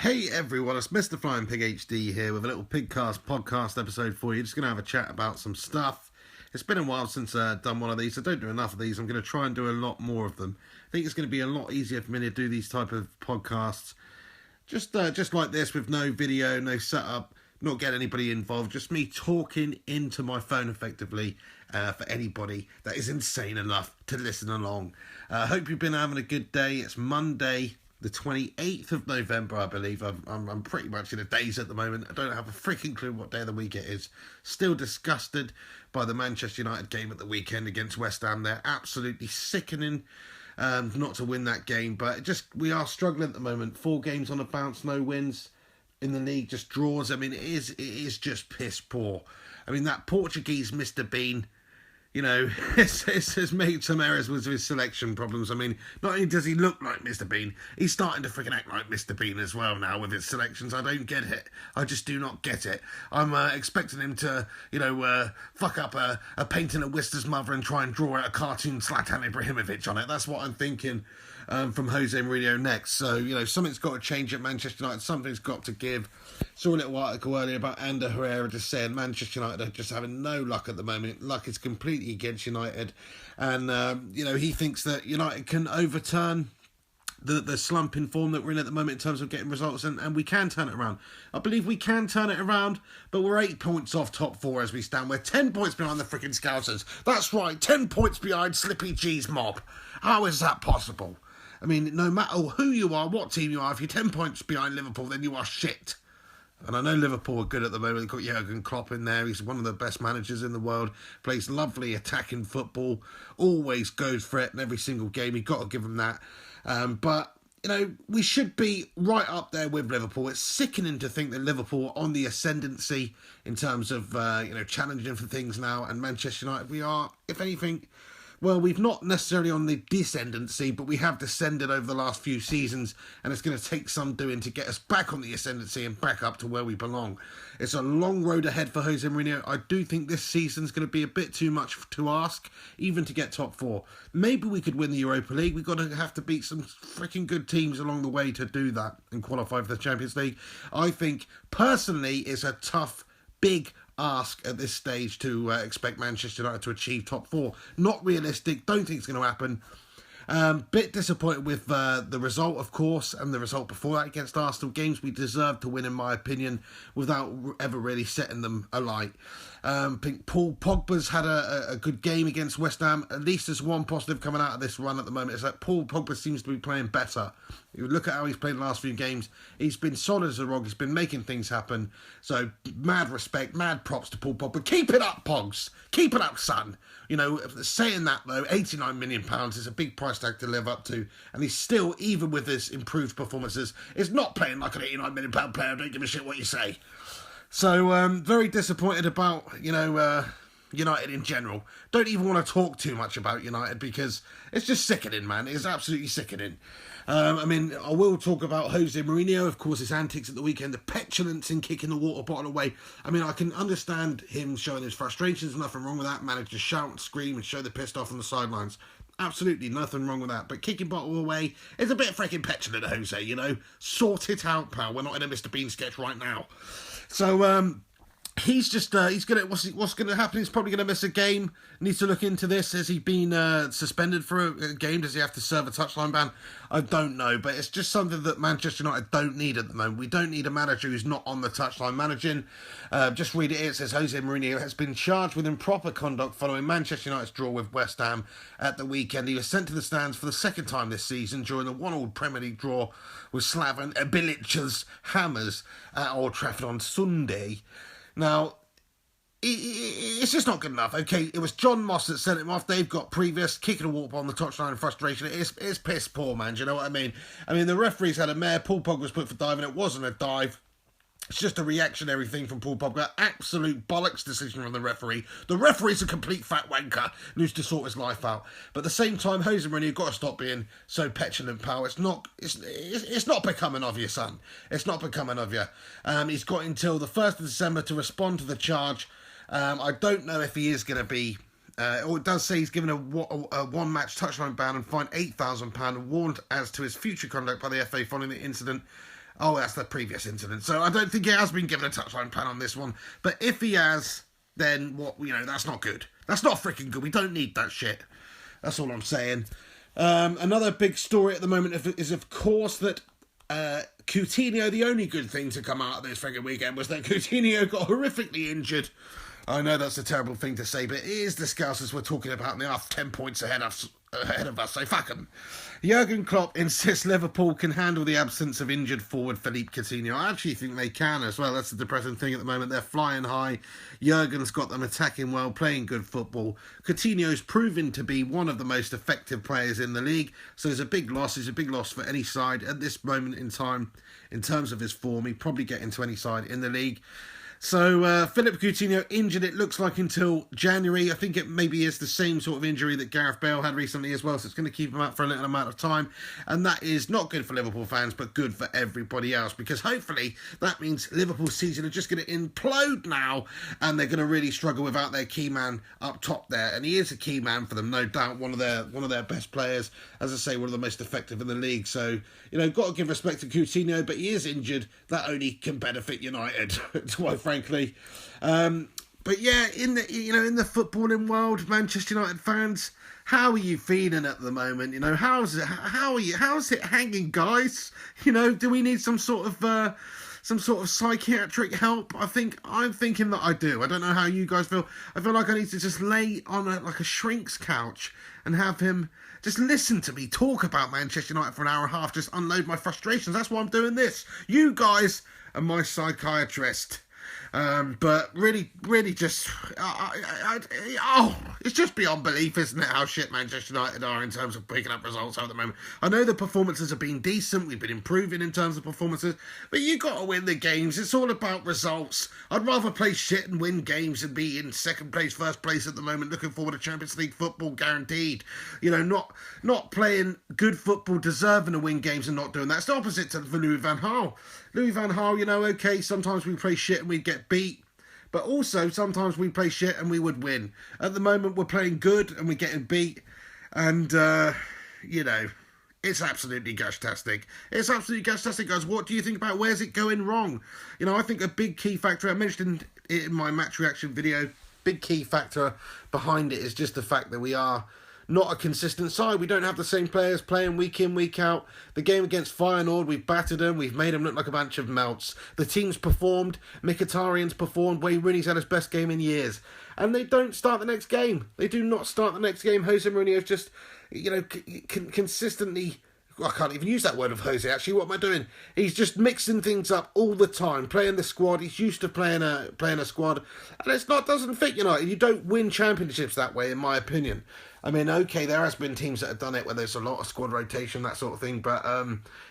Hey everyone, it's Mr. Flying Pig HD here with a little Pigcast podcast episode for you. Just going to have a chat about some stuff. It's been a while since I've done one of these. I don't do enough of these. I'm going to try and do a lot more of them. I think it's going to be a lot easier for me to do these type of podcasts. Just like this with no video, no setup, not getting anybody involved. Just me talking into my phone effectively for anybody that is insane enough to listen along. Hope you've been having a good day. It's Monday, the 28th of November, I believe. I'm pretty much in a daze at the moment. I don't have a freaking clue what day of the week it is. Still disgusted by the Manchester United game at the weekend against West Ham. They're absolutely sickening not to win that game. But we are struggling at the moment. 4 games on the bounce, no wins in the league, just draws. I mean, it is just piss poor. I mean, that Portuguese Mr. Bean, you know, has made some errors with his selection problems. I mean, not only does he look like Mr. Bean, he's starting to freaking act like Mr. Bean as well now with his selections. I don't get it. I just do not get it. I'm expecting him to, fuck up a painting of Wister's mother and try and draw out a cartoon Zlatan Ibrahimovic on it. That's what I'm thinking from Jose Mourinho next. So, something's got to change at Manchester United. Something's got to give. Saw a little article earlier about Ander Herrera just saying Manchester United are just having no luck at the moment. Luck is completely against United. And, he thinks that United can overturn the slump in form that we're in at the moment in terms of getting results, and we can turn it around. I believe we can turn it around, but we're 8 points off top 4 as we stand. We're 10 points behind the freaking Scousers. That's right, 10 points behind Slippy G's mob. How is that possible? I mean, no matter who you are, what team you are, if you're 10 points behind Liverpool, then you are shit. And I know Liverpool are good at the moment. They've got Jurgen Klopp in there. He's one of the best managers in the world. Plays lovely attacking football. Always goes for it in every single game. You've got to give him that. But, we should be right up there with Liverpool. It's sickening to think that Liverpool are on the ascendancy in terms of, challenging for things now. And Manchester United, we are, if anything, well, we've not necessarily on the descendancy, but we have descended over the last few seasons, and it's going to take some doing to get us back on the ascendancy and back up to where we belong. It's a long road ahead for Jose Mourinho. I do think this season's going to be a bit too much to ask, even to get top 4. Maybe we could win the Europa League. We've got to have to beat some freaking good teams along the way to do that and qualify for the Champions League. I think, personally, it's a tough, big ask at this stage to expect Manchester United to achieve top 4. Not realistic. Don't think it's going to happen. Bit disappointed with the result, of course, and the result before that against Arsenal. Games we deserved to win, in my opinion, without ever really setting them alight. I think Paul Pogba's had a good game against West Ham. At least there's one positive coming out of this run at the moment. It's that Paul Pogba seems to be playing better. You look at how he's played the last few games. He's been solid as a rock. He's been making things happen. So, mad respect, mad props to Paul Pogba. Keep it up, Pogs. Keep it up, son. Saying that, though, £89 million is a big price tag to live up to. And he's still, even with his improved performances, is not playing like an £89 million player. I don't give a shit what you say. So, very disappointed about, United in general. Don't even want to talk too much about United because it's just sickening, man. It's absolutely sickening. I will talk about Jose Mourinho, of course, his antics at the weekend, the petulance in kicking the water bottle away. I mean, I can understand him showing his frustrations, nothing wrong with that. Managed to shout and scream and show the pissed off on the sidelines. Absolutely nothing wrong with that. But kicking bottle away is a bit freaking petulant, Jose, Sort it out, pal. We're not in a Mr. Bean sketch right now. So, he's gonna. What's gonna happen? He's probably gonna miss a game. Needs to look into this. Has he been suspended for a game? Does he have to serve a touchline ban? I don't know, but it's just something that Manchester United don't need at the moment. We don't need a manager who's not on the touchline managing. Just read it. It says Jose Mourinho has been charged with improper conduct following Manchester United's draw with West Ham at the weekend. He was sent to the stands for the second time this season during the 1-1 Premier League draw with Slaven Bilic's Hammers at Old Trafford on Sunday. Now, it's just not good enough. Okay, it was John Moss that sent him off. They've got previous kicking a walk on the touchline and frustration. It's piss poor, man. Do you know what I mean? The referees had a mare. Paul Pogba was put for diving. It wasn't a dive. It's just a reactionary thing from Paul Pogba. Absolute bollocks decision from the referee. The referee's a complete fat wanker and needs to sort his life out. But at the same time, Jose Mourinho, you've got to stop being so petulant, pal. It's not becoming of you, son. It's not becoming of you. He's got until the 1st of December to respond to the charge. I don't know if he is going to be... it does say he's given a one-match touchline ban and fined £8,000 and warned as to his future conduct by the FA following the incident. Oh, that's the previous incident. So I don't think he has been given a touchline ban on this one. But if he has, then that's not good. That's not freaking good. We don't need that shit. That's all I'm saying. Another big story at the moment is of course, that Coutinho, the only good thing to come out of this freaking weekend was that Coutinho got horrifically injured. I know that's a terrible thing to say, but it is the Scousers we're talking about, and they are 10 points ahead of us, so fuck them. Jurgen Klopp insists Liverpool can handle the absence of injured forward Philippe Coutinho. I actually think they can as well. That's the depressing thing at the moment. They're flying high. Jurgen's got them attacking well, playing good football. Coutinho's proven to be one of the most effective players in the league, so it's a big loss. It's a big loss for any side at this moment in time. In terms of his form, he'd probably get into any side in the league. So, Philippe Coutinho injured, it looks like, until January. I think it maybe is the same sort of injury that Gareth Bale had recently as well, so it's going to keep him out for a little amount of time. And that is not good for Liverpool fans, but good for everybody else, because hopefully that means Liverpool's season are just going to implode now, and they're going to really struggle without their key man up top there. And he is a key man for them, no doubt, one of their best players. As I say, one of the most effective in the league. So, got to give respect to Coutinho, but he is injured. That only can benefit United, quite frankly. But yeah, in the footballing world, Manchester United fans, how are you feeling at the moment? How's it hanging, guys? Do we need some sort of psychiatric help? I'm thinking that I do. I don't know how you guys feel. I feel like I need to just lay on a shrink's couch and have him just listen to me talk about Manchester United for an hour and a half, just unload my frustrations. That's why I'm doing this. You guys are my psychiatrist. But really just, it's just beyond belief, isn't it, how shit Manchester United are in terms of picking up results at the moment. I know the performances have been decent, we've been improving in terms of performances, but you got to win the games. It's all about results. I'd rather play shit and win games than be in second place, first place at the moment, looking forward to Champions League football guaranteed. Not playing good football, deserving to win games and not doing that. It's the opposite to Louis van Gaal. Louis van Gaal, okay, sometimes we play shit and we get beat, but also sometimes we play shit and we would win. At the moment, we're playing good and we're getting beat, and, it's absolutely gush-tastic. It's absolutely gush-tastic, guys. What do you think about where's it going wrong? I think a big key factor, I mentioned it in my match reaction video, big key factor behind it is just the fact that we are not a consistent side. We don't have the same players playing week in, week out. The game against Feyenoord, we've battered them. We've made them look like a bunch of melts. The team's performed. Mkhitaryan's performed. Wayne Rooney's had his best game in years. And they don't start the next game. They do not start the next game. Jose Mourinho's just, consistently... I can't even use that word of Jose, actually. What am I doing? He's just mixing things up all the time, playing the squad. He's used to playing a squad, and doesn't fit United. You don't win championships that way, in my opinion. I mean, okay, there has been teams that have done it where there's a lot of squad rotation, that sort of thing, but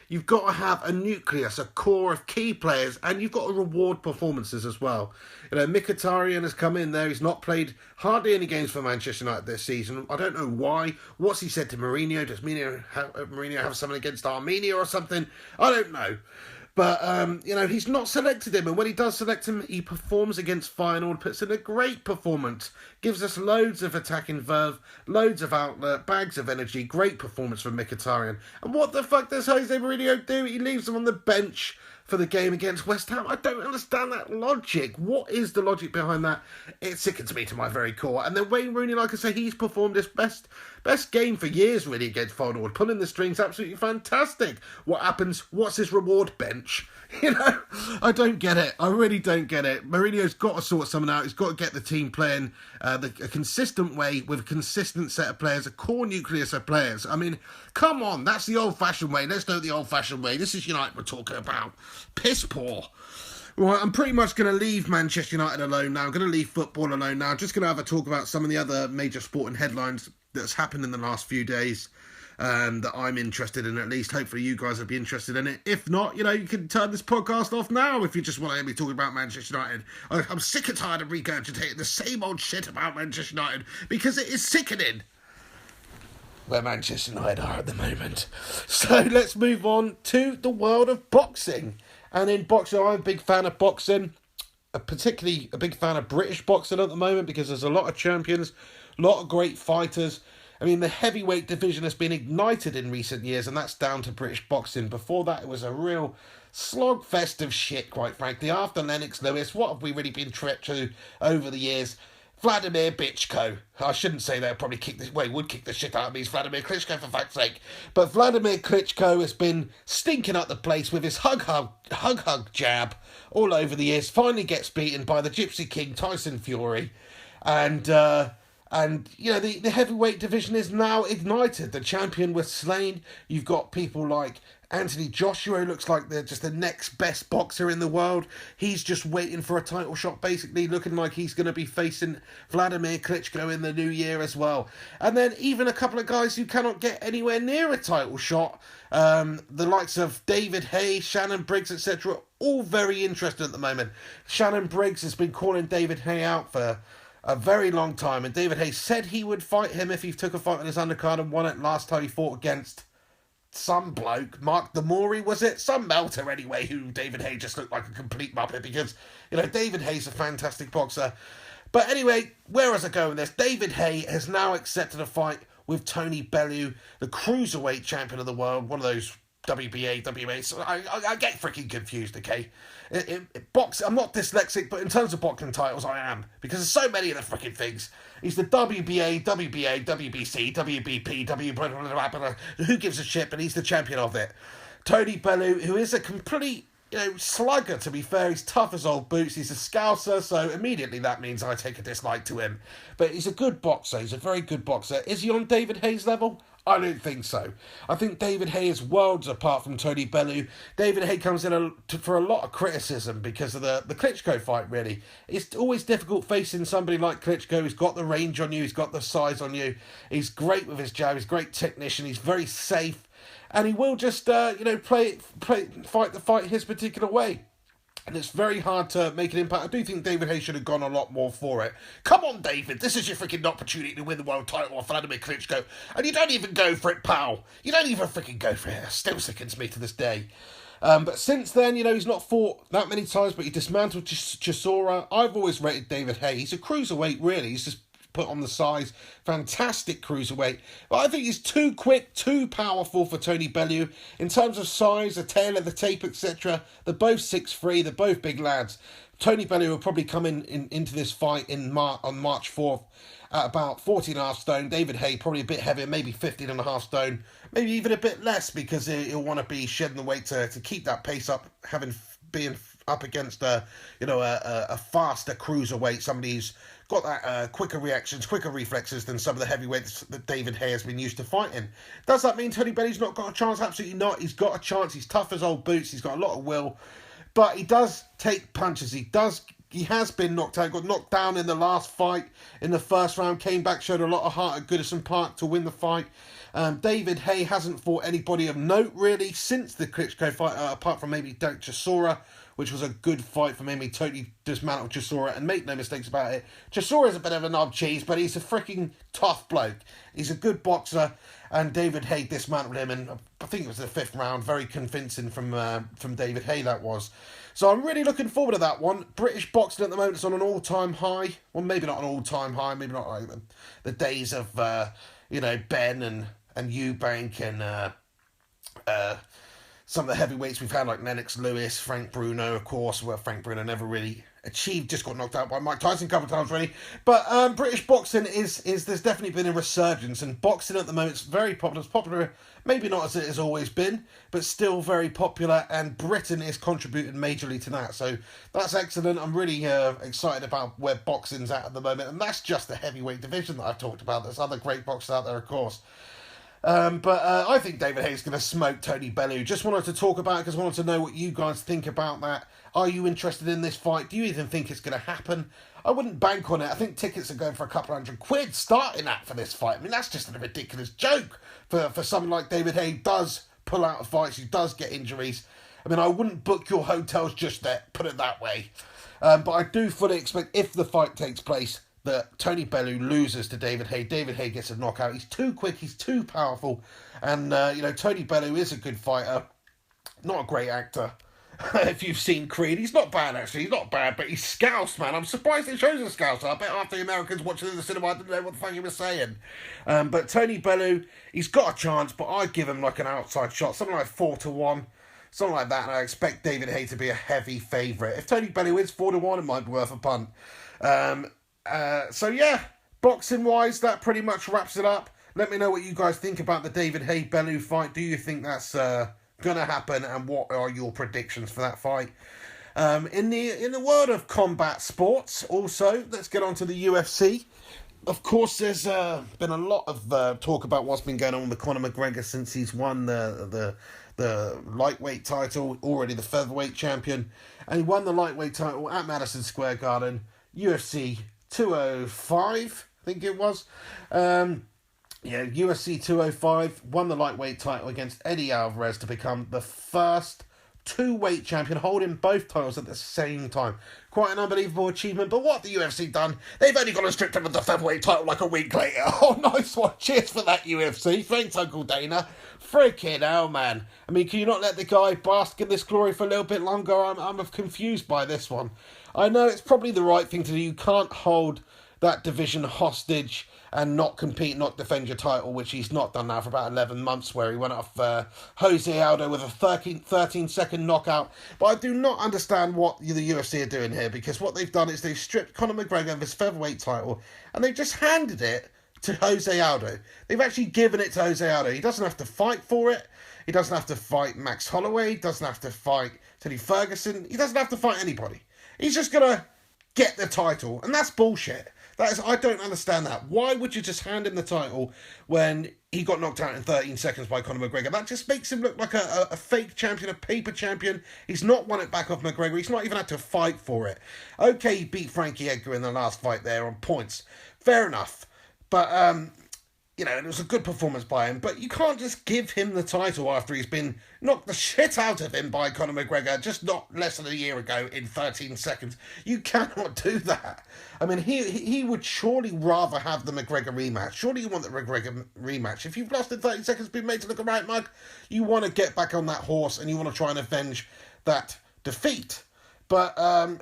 you've got to have a nucleus, a core of key players, and you've got to reward performances as well. Mkhitaryan has come in there. He's not played hardly any games for Manchester United this season. I don't know why. What's he said to Mourinho? Does Mourinho have something against Armenia or something? I don't know. But, he's not selected him, and when he does select him, he performs against Feyenoord, puts in a great performance, gives us loads of attacking verve, loads of outlet, bags of energy, great performance from Mkhitaryan. And what the fuck does Jose Mourinho do? He leaves him on the bench for the game against West Ham. I don't understand that logic. What is the logic behind that? It sickens me to my very core. And then Wayne Rooney, like I say, he's performed his best game for years, really, against Feyenoord. Pulling the strings, absolutely fantastic. What happens? What's his reward? Bench. I don't get it. I really don't get it. Mourinho's got to sort something out. He's got to get the team playing a consistent way with a consistent set of players, a core nucleus of players. I mean, come on. That's the old-fashioned way. Let's do it the old-fashioned way. This is United we're talking about. Piss poor. Right, I'm pretty much going to leave Manchester United alone now. I'm going to leave football alone now. I'm just going to have a talk about some of the other major sporting headlines that's happened in the last few days that I'm interested in, at least. Hopefully you guys will be interested in it. If not, you can turn this podcast off now if you just want to hear me talking about Manchester United. I'm sick and tired of regurgitating the same old shit about Manchester United because it is sickening where Manchester United are at the moment. So let's move on to the world of boxing. And in boxing, I'm a big fan of boxing, particularly a big fan of British boxing at the moment because there's a lot of champions, a lot of great fighters. I mean, the heavyweight division has been ignited in recent years, and that's down to British boxing. Before that, it was a real slogfest of shit, quite frankly. After Lennox Lewis, what have we really been tripped to over the years? Vladimir Bitchko. I shouldn't say that. Probably kick this. Well, he would kick the shit out of me. He's Vladimir Klitschko, for fuck's sake. But Vladimir Klitschko has been stinking up the place with his hug jab all over the years. Finally gets beaten by the Gypsy King Tyson Fury, and you know the heavyweight division is now ignited. The champion was slain. You've got people like Anthony Joshua, who looks like they're just the next best boxer in the world. He's just waiting for a title shot, basically looking like he's going to be facing Vladimir Klitschko in the new year as well. And then even a couple of guys who cannot get anywhere near a title shot, the likes of David Haye, Shannon Briggs, etc., all very interested at the moment. Shannon Briggs has been calling David Haye out for a very long time, and David Haye said he would fight him if he took a fight on his undercard and won it last time he fought against some bloke, Mark Demori, was it? Some melter anyway, who David Haye just looked like a complete muppet because, you know, David Haye's a fantastic boxer. But anyway, where was I going with this? David Haye has now accepted a fight with Tony Bellew, the cruiserweight champion of the world, one of those WBA, WA. So I get freaking confused, okay? I'm not dyslexic, but in terms of boxing titles, I am. Because there's so many of the freaking things. He's the WBA, WBA, WBC, WBP, who gives a shit, but he's the champion of it. Tony Bellew, who is a complete, slugger, to be fair. He's tough as old boots. He's a scouser, so immediately that means I take a dislike to him. But he's a good boxer. He's a very good boxer. Is he on David Haye's level? I don't think so. I think David Haye is worlds apart from Tony Bellew. David Haye comes in for a lot of criticism because of the Klitschko fight, really. It's always difficult facing somebody like Klitschko who's got the range on you, he's got the size on you. He's great with his jab, he's a great technician, he's very safe. And he will just, fight the fight his particular way. And it's very hard to make an impact. I do think David Haye should have gone a lot more for it. Come on, David. This is your freaking opportunity to win the world title off Vladimir Klitschko. And you don't even go for it, pal. You don't even freaking go for it. It still sickens me to this day. But since then, he's not fought that many times, but he dismantled Chisora. I've always rated David Haye. He's a cruiserweight, really. He's just put on the size. Fantastic cruiserweight. But I think he's too quick, too powerful for Tony Bellew. In terms of size, the tail of the tape, etc., they're both 6'3", they're both big lads. Tony Bellew will probably come into this fight on March 4th at about 14.5 stone. David Haye probably a bit heavier, maybe 15.5 stone, maybe even a bit less, because he'll want to be shedding the weight to keep that pace up, being up against a faster cruiserweight, somebody who's got that quicker reactions, quicker reflexes than some of the heavyweights that David Haye has been used to fighting. Does that mean Tony Bellew's not got a chance? Absolutely not. He's got a chance. He's tough as old boots. He's got a lot of will. But he does take punches. He has been knocked out. Got knocked down in the last fight in the first round. Came back, showed a lot of heart at Goodison Park to win the fight. David Haye hasn't fought anybody of note, really, since the Klitschko fight, apart from maybe Derek Chisora, which was a good fight for him. He totally dismantled Chisora, and make no mistakes about it. Chisora's a bit of a knob cheese, but he's a freaking tough bloke. He's a good boxer, and David Haye dismantled him, and I think it was the 5th round. Very convincing from David Haye, that was. So I'm really looking forward to that one. British boxing at the moment is on an all-time high. Well, maybe not an all-time high, maybe not like the days of, Ben and Eubank and some of the heavyweights we've had, like Lennox Lewis, Frank Bruno, of course. Well, Frank Bruno never really achieved, just got knocked out by Mike Tyson a couple of times, really. But British boxing is there's definitely been a resurgence, and boxing at the moment is very popular. It's popular, maybe not as it has always been, but still very popular, and Britain is contributing majorly to that. So that's excellent. I'm really excited about where boxing's at the moment, and that's just the heavyweight division that I've talked about. There's other great boxers out there, of course. But I think David Haye's going to smoke Tony Bellew. Just wanted to talk about it because I wanted to know what you guys think about that. Are you interested in this fight? Do you even think it's going to happen? I wouldn't bank on it. I think tickets are going for a couple £100 starting at for this fight. I mean, that's just a ridiculous joke for someone like David Haye who does pull out of fights, who does get injuries. I mean, I wouldn't book your hotels just there, put it that way. But I do fully expect, if the fight takes place, that Tony Bellew loses to David Haye. David Haye gets a knockout. He's too quick. He's too powerful. And, Tony Bellew is a good fighter. Not a great actor. If you've seen Creed, he's not bad, actually. He's not bad, but he's scoused, man. I'm surprised it shows a scouse. I bet after the Americans watching it in the cinema, I didn't know what the fuck he was saying. But Tony Bellew, he's got a chance, but I'd give him like an outside shot. Something like 4-1. something like that, and I expect David Haye to be a heavy favourite. If Tony Bellew wins 4-1, it might be worth a punt. So yeah, boxing-wise, that pretty much wraps it up. Let me know what you guys think about the David Haye-Bellew fight. Do you think that's going to happen, and what are your predictions for that fight? In the world of combat sports, also, let's get on to the UFC. Of course, there's been a lot of talk about what's been going on with Conor McGregor since he's won the lightweight title, already the featherweight champion, and he won the lightweight title at Madison Square Garden, UFC 205, I think it was. UFC 205, won the lightweight title against Eddie Alvarez to become the first two-weight champion, holding both titles at the same time. Quite an unbelievable achievement, but what the UFC done? They've only got to strip him of the featherweight title like a week later. Oh, nice one. Cheers for that, UFC. Thanks, Uncle Dana. Freaking hell, man. I mean, can you not let the guy bask in this glory for a little bit longer? I'm confused by this one. I know it's probably the right thing to do. You can't hold that division hostage and not compete, not defend your title, which he's not done now for about 11 months, where he went off Jose Aldo with a 13-second knockout. But I do not understand what the UFC are doing here, because what they've done is they've stripped Conor McGregor of his featherweight title, and they've just handed it to Jose Aldo. They've actually given it to Jose Aldo. He doesn't have to fight for it. He doesn't have to fight Max Holloway. He doesn't have to fight Tony Ferguson. He doesn't have to fight anybody. He's just going to get the title, and that's bullshit. I don't understand that. Why would you just hand him the title when he got knocked out in 13 seconds by Conor McGregor? That just makes him look like a fake champion, a paper champion. He's not won it back off McGregor. He's not even had to fight for it. Okay, he beat Frankie Edgar in the last fight there on points. Fair enough. But, it was a good performance by him. But you can't just give him the title after he's been knocked the shit out of him by Conor McGregor just not less than a year ago in 13 seconds. You cannot do that. I mean, he would surely rather have the McGregor rematch. Surely you want the McGregor rematch. If you've lost in 30 seconds, been made to look a right mug, you want to get back on that horse and you want to try and avenge that defeat. But, I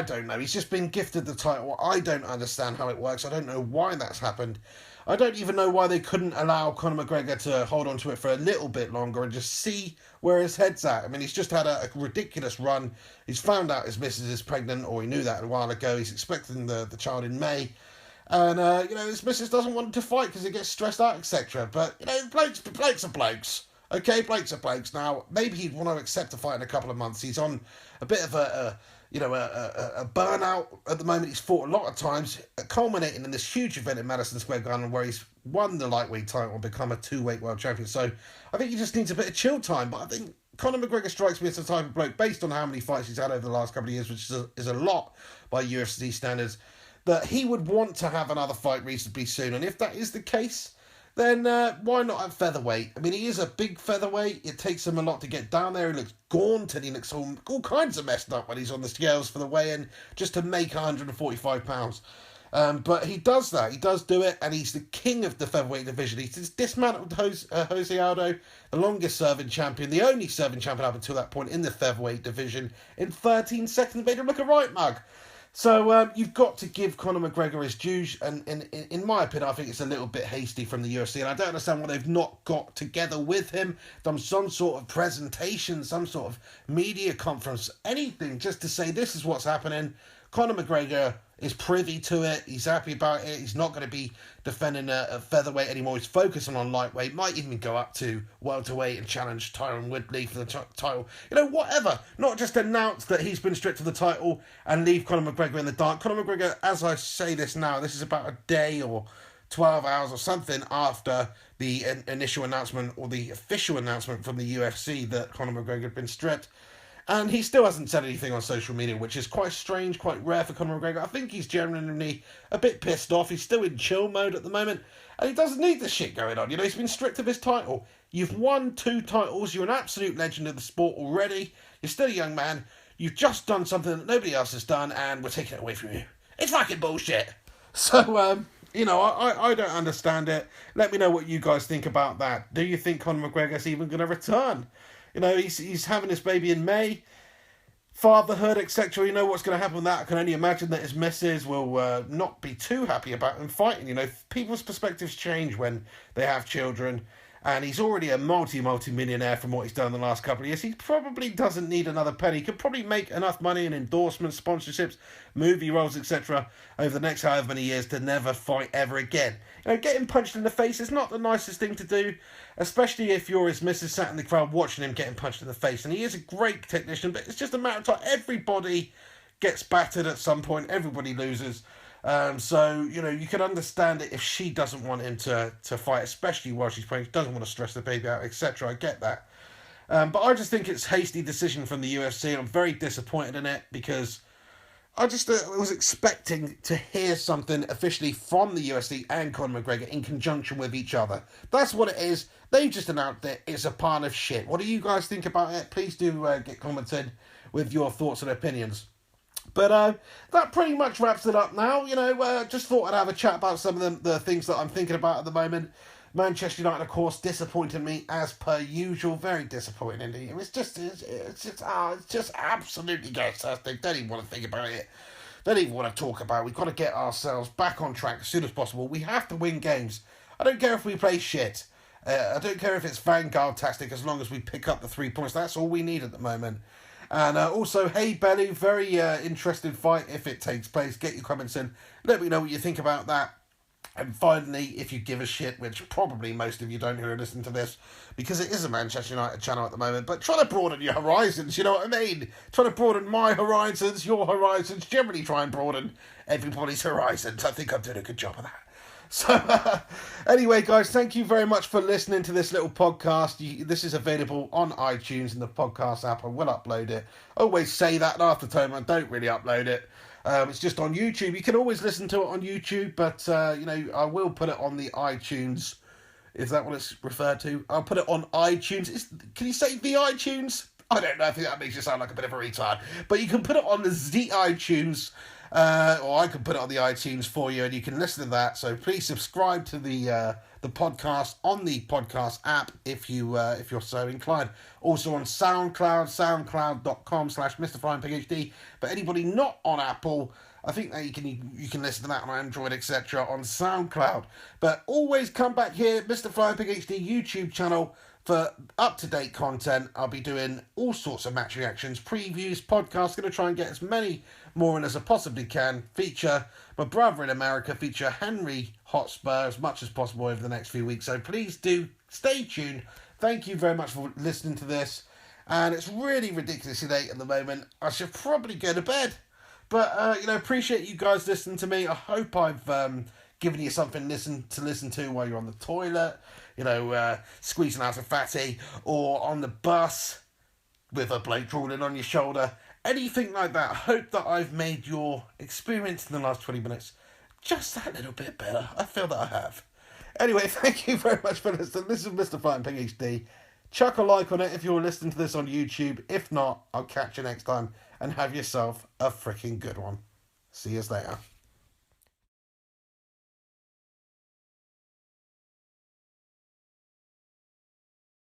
don't know. He's just been gifted the title. I don't understand how it works. I don't know why that's happened. I don't even know why they couldn't allow Conor McGregor to hold on to it for a little bit longer and just see where his head's at. I mean, he's just had a ridiculous run. He's found out his missus is pregnant, or he knew that a while ago. He's expecting the child in May. And, his missus doesn't want him to fight because he gets stressed out, etc. But, blokes are blokes. Okay, blokes are blokes. Now, maybe he'd want to accept a fight in a couple of months. He's on a bit of a burnout at the moment. He's fought a lot of times, culminating in this huge event in Madison Square Garden where he's won the lightweight title and become a two-weight world champion. So I think he just needs a bit of chill time. But I think Conor McGregor strikes me as the type of bloke, based on how many fights he's had over the last couple of years, which is a lot by UFC standards, that he would want to have another fight reasonably soon. And if that is the case, then why not at featherweight? I mean, he is a big featherweight. It takes him a lot to get down there. He looks gaunt and he looks all kinds of messed up when he's on the scales for the weigh-in, just to make 145 pounds. But he does that. He does do it, and he's the king of the featherweight division. He's dismantled Jose Aldo, the longest-serving champion, the only serving champion up until that point in the featherweight division, in 13 seconds. Made him look a right mug. So you've got to give Conor McGregor his dues, and in my opinion, I think it's a little bit hasty from the UFC, and I don't understand why they've not got together with him, done some sort of presentation, some sort of media conference, anything, just to say this is what's happening. Conor McGregor is privy to it. He's happy about it. He's not going to be defending a featherweight anymore. He's focusing on lightweight. Might even go up to welterweight and challenge Tyron Woodley for the title. Whatever. Not just announce that he's been stripped of the title and leave Conor McGregor in the dark. Conor McGregor, as I say this now, this is about a day or 12 hours or something after the initial announcement or the official announcement from the UFC that Conor McGregor had been stripped. And he still hasn't said anything on social media, which is quite strange, quite rare for Conor McGregor. I think he's genuinely a bit pissed off. He's still in chill mode at the moment. And he doesn't need this shit going on. He's been stripped of his title. You've won 2 titles. You're an absolute legend of the sport already. You're still a young man. You've just done something that nobody else has done, and we're taking it away from you. It's fucking bullshit. So, I don't understand it. Let me know what you guys think about that. Do you think Conor McGregor's even going to return? He's having his baby in May. Fatherhood, etc. What's going to happen with that. I can only imagine that his missus will not be too happy about him fighting. People's perspectives change when they have children. And he's already a multi-millionaire from what he's done in the last couple of years. He probably doesn't need another penny. He could probably make enough money in endorsements, sponsorships, movie roles, etc. over the next however many years to never fight ever again. Getting punched in the face is not the nicest thing to do, especially if you're his missus sat in the crowd watching him getting punched in the face. And he is a great technician, but it's just a matter of time. Everybody gets battered at some point. Everybody loses. So, you can understand it if she doesn't want him to fight, especially while she's playing. She doesn't want to stress the baby out, etc. I get that. But I just think it's a hasty decision from the UFC. I'm very disappointed in it because I just was expecting to hear something officially from the UFC and Conor McGregor in conjunction with each other. That's what it is. They've just announced it. It's a pile of shit. What do you guys think about it? Please do get commented with your thoughts and opinions. But that pretty much wraps it up now. Just thought I'd have a chat about some of the things that I'm thinking about at the moment. Manchester United, of course, disappointed me as per usual. Very disappointing indeed. It's just absolutely fantastic. Don't even want to think about it. Don't even want to talk about it. We've got to get ourselves back on track as soon as possible. We have to win games. I don't care if we play shit. I don't care if it's Vanguard tactic as long as we pick up the 3 points. That's all we need at the moment. And also, Haye, Bellew, very interesting fight if it takes place. Get your comments in. Let me know what you think about that. And finally, if you give a shit, which probably most of you don't who are listening to this, because it is a Manchester United channel at the moment, but try to broaden your horizons, you know what I mean? Try to broaden my horizons, your horizons, generally try and broaden everybody's horizons. I think I'm doing a good job of that. So, anyway, guys, thank you very much for listening to this little podcast. This is available on iTunes and the podcast app. I will upload it. I always say that, and half the time I don't really upload it. It's just on YouTube. You can always listen to it on YouTube, but, I will put it on the iTunes. Is that what it's referred to? I'll put it on iTunes. Can you say the iTunes? I don't know. I think that makes you sound like a bit of a retard. But you can put it on the iTunes. Or I can put it on the iTunes for you, and you can listen to that. So please subscribe to the podcast on the podcast app if you're so inclined. Also on SoundCloud, soundcloud.com/MrFlyingPigHD. But anybody not on Apple, I think that you can listen to that on Android, etc. on SoundCloud. But always come back here, Mr. Flying Pig HD YouTube channel, for up-to-date content. I'll be doing all sorts of match reactions, previews, podcasts. Going to try and get as many more in as I possibly can. Feature my brother in America, feature Henry Hotspur as much as possible over the next few weeks. So please do stay tuned. Thank you very much for listening to this. And it's really ridiculously late at the moment. I should probably go to bed. But, appreciate you guys listening to me. I hope I've given you something to listen to while you're on the toilet, squeezing out a fatty, or on the bus with a bloke drooling on your shoulder. Anything like that. I hope that I've made your experience in the last 20 minutes just that little bit better. I feel that I have. Anyway, thank you very much for listening. This is Mr. Fighting Pig HD. Chuck a like on it if you're listening to this on YouTube. If not, I'll catch you next time and have yourself a freaking good one. See you later.